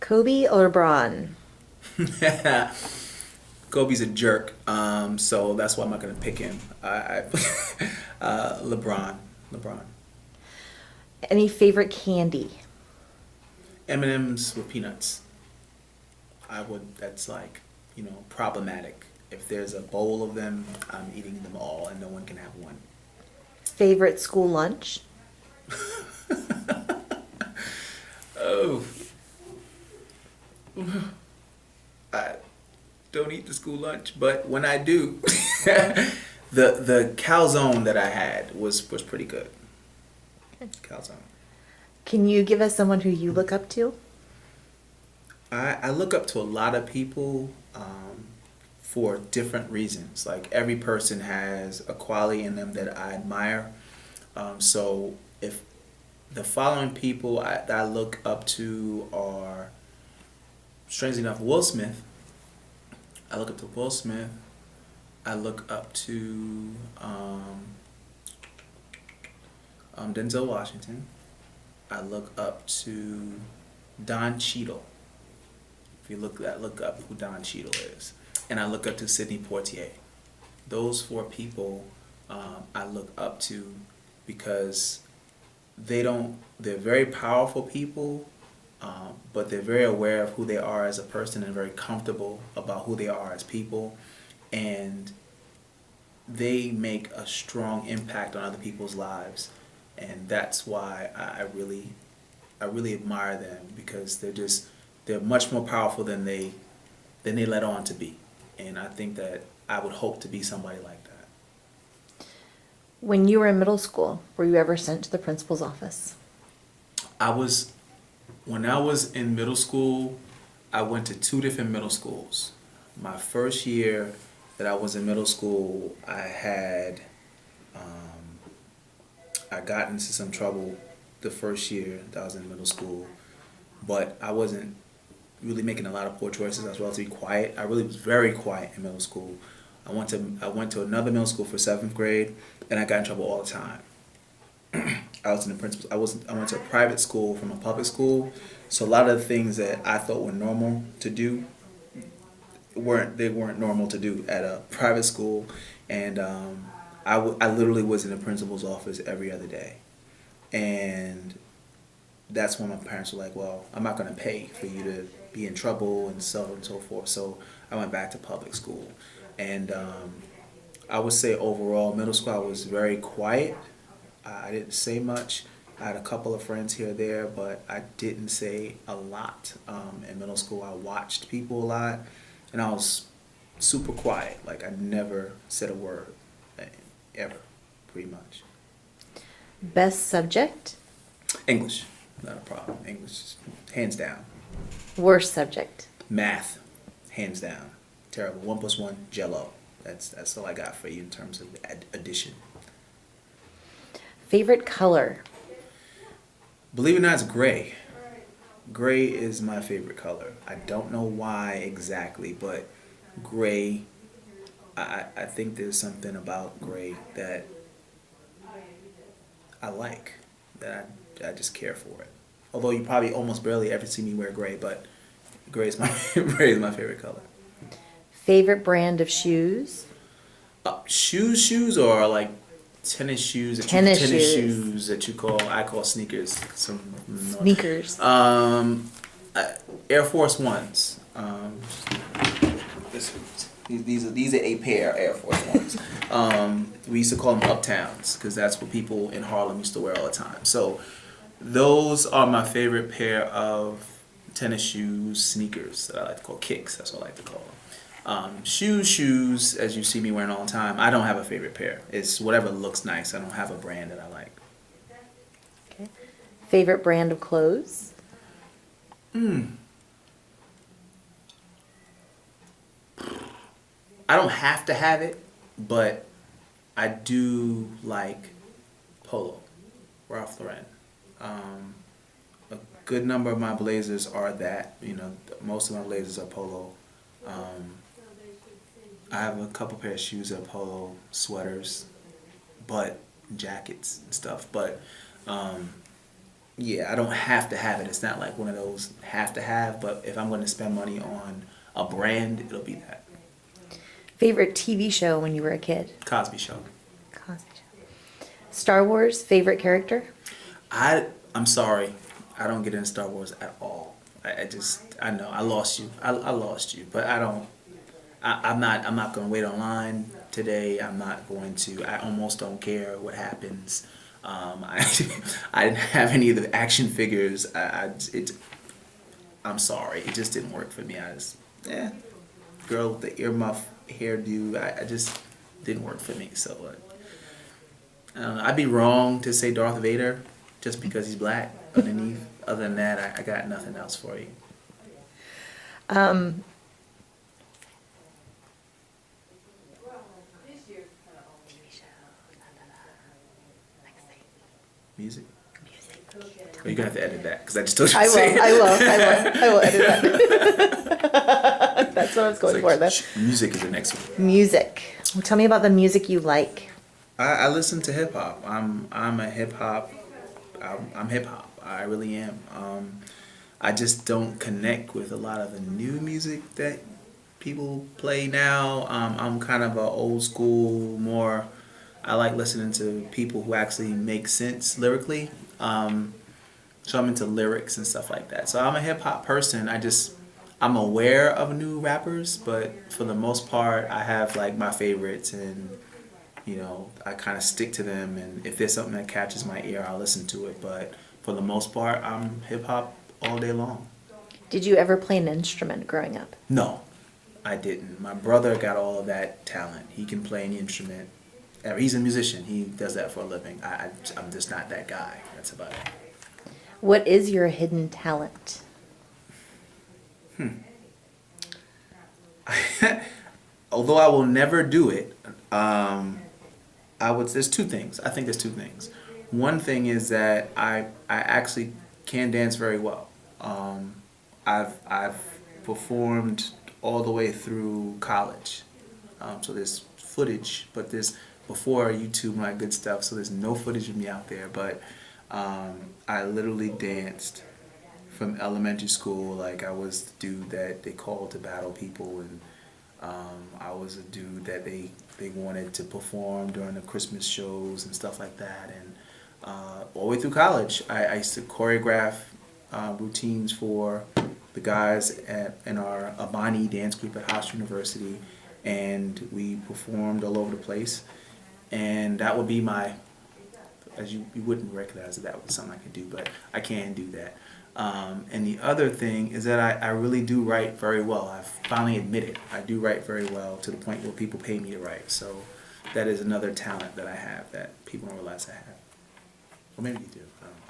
Kobe or LeBron? Kobe's a jerk, so that's why I'm not gonna pick him. LeBron, LeBron. Any favorite candy? M&M's with peanuts. I would. That's like problematic. If there's a bowl of them, I'm eating them all, and no one can have one. Favorite school lunch? Oh, I don't eat the school lunch, but when I do, the calzone that I had was pretty good. Calzone. Can you give us someone who you look up to? I look up to a lot of people for different reasons. Like every person has a quality in them that I admire. So if the following people that I look up to are, strangely enough, Will Smith. I look up to Will Smith. I look up to Denzel Washington. I look up to Don Cheadle. If you look up who Don Cheadle is, and I look up to Sidney Poitier. Those four people I look up to because they don't. They're very powerful people, but they're very aware of who they are as a person and very comfortable about who they are as people, and they make a strong impact on other people's lives, and that's why I really admire them because they're much more powerful than they let on to be, and I think that I would hope to be somebody like that. When you were in middle school, were you ever sent to the principal's office? I was When I was in middle school, I went to two different middle schools. My first year that I was in middle school, I got into some trouble the first year that I was in middle school, but I wasn't really making a lot of poor choices. I was relatively quiet. I really was very quiet in middle school. I went to another middle school for seventh grade, and I got in trouble all the time. I was in the principal. I went to a private school from a public school, so a lot of the things that I thought were normal to do weren't normal to do at a private school, and I literally was in the principal's office every other day, and that's when my parents were like, "Well, I'm not going to pay for you to be in trouble and so on and so forth." So I went back to public school, and I would say overall, middle school I was very quiet. I didn't say much. I had a couple of friends here or there, but I didn't say a lot. In middle school, I watched people a lot, and I was super quiet. Like I never said a word, ever, pretty much. Best subject? English, not a problem. English, hands down. Worst subject? Math, hands down. Terrible. 1 + 1, Jello. That's all I got for you in terms of addition. Favorite color? Believe it or not, it's gray. Gray is my favorite color. I don't know why exactly, but gray. I think there's something about gray that I like. That I just care for it. Although you probably almost barely ever see me wear gray, but gray is my gray is my favorite color. Favorite brand of shoes? Shoes or like Tennis tennis shoes. shoes that I call sneakers. Sneakers. Air Force Ones. This, these are a pair of Air Force Ones. We used to call them Uptowns because that's what people in Harlem used to wear all the time. So those are my favorite pair of tennis shoes, sneakers that I like to call kicks. That's what I like to call them. Shoes, as you see me wearing all the time, I don't have a favorite pair. It's whatever looks nice. I don't have a brand that I like. Okay. Favorite brand of clothes? I don't have to have it, but I do like Polo, Ralph Lauren. A good number of my blazers are that. Most of my blazers are Polo. I have a couple pair of shoes that are Polo, sweaters, but jackets and stuff. But yeah, I don't have to have it. It's not like one of those have to have, but if I'm going to spend money on a brand, it'll be that. Favorite TV show when you were a kid? Cosby Show. Cosby Show. Star Wars, favorite character? I'm sorry, I don't get into Star Wars at all. I know I lost you. I lost you, but I'm not going to wait online today. I'm not going to. I almost don't care what happens. I didn't have any of the action figures. I'm sorry, it just didn't work for me. Girl with the earmuff hairdo. I just didn't work for me. So I don't know. I'd be wrong to say Darth Vader just because he's black underneath. Other than that, I got nothing else for you. Music? Or you're gonna have to edit that because I just told you to say it. I will edit that. That's what I was going for then. Music is the next one. Music. Well, tell me about the music you like. I listen to hip hop. I'm a hip hop. I'm hip hop. I really am. I just don't connect with a lot of the new music that people play now. I'm kind of a old school, more. I like listening to people who actually make sense lyrically. So I'm into lyrics and stuff like that. So I'm a hip hop person. I'm aware of new rappers, but for the most part, I have like my favorites, and I kind of stick to them. And if there's something that catches my ear, I'll listen to it. But for the most part, I'm hip hop all day long. Did you ever play an instrument growing up? No, I didn't. My brother got all of that talent. He can play any instrument. He's a musician. He does that for a living. I'm just not that guy. That's about it. What is your hidden talent? Although I will never do it, there's two things. I think there's two things. One thing is that I actually can dance very well. I've performed all the way through college. So there's footage, but there's before YouTube and all that good stuff, so there's no footage of me out there. But I literally danced from elementary school. Like, I was the dude that they called to battle people, and I was a dude that they wanted to perform during the Christmas shows and stuff like that. And all the way through college, I used to choreograph routines for the guys in our Abani dance group at Hofstra University, and we performed all over the place. And that would be as you wouldn't recognize that was something I could do, but I can do that. And the other thing is that I really do write very well. I've finally admitted I do write very well, to the point where people pay me to write. So that is another talent that I have that people don't realize I have. Or maybe you do. I don't know.